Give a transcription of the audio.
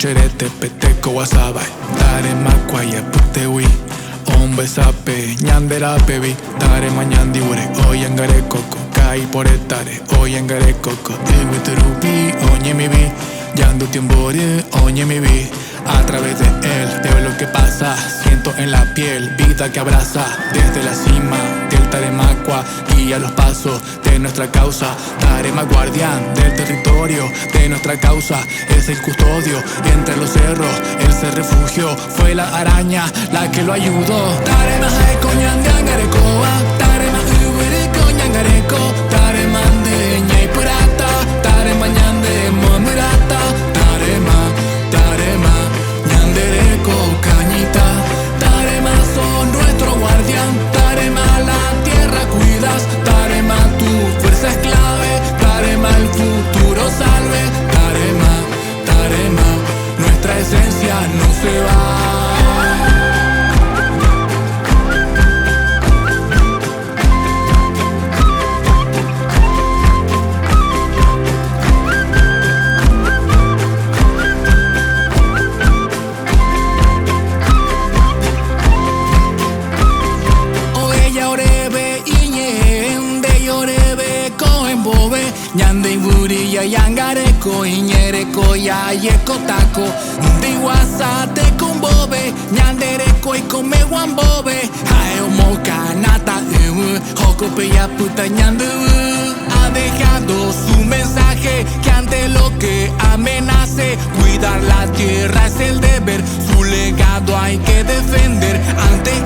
Cherete, peteco, wasabai. Tare makwaya, putewi. Ombe sape, ñandera pebi. Tare mañandi ure, oyangare coco. Kai por etare, oyangare coco. Iwiturubi, oñe mi vi. Yando tiembore, oñe mi vi. A través de él veo lo que pasa, siento en la piel vida que abraza. Desde la cima del Taremacua guía los pasos de nuestra causa. Tarema guardián del territorio de nuestra causa, es el custodio entre los cerros, él se refugió, fue la araña la que lo ayudó. Tarema jaeco ñangarecoa, tarema ubereko ñangareko, tarema de ñaipurata, tarema ñande momurata, tarema ñandereko cañita, tarema son nuestro guardián, tarema la tierra cuidas, tarema tu fuerza es clave, tarema el futuro salve, tarema, nuestra esencia no se va. Ñande burilla yangareko iñereko ya yekotako de wasate kumbobe ñandereko y come wambobe haeo moka nata hokope ya puta ñandu ha dejado su mensaje que ante lo que amenace cuidar la tierra es el deber, su legado hay que defender antes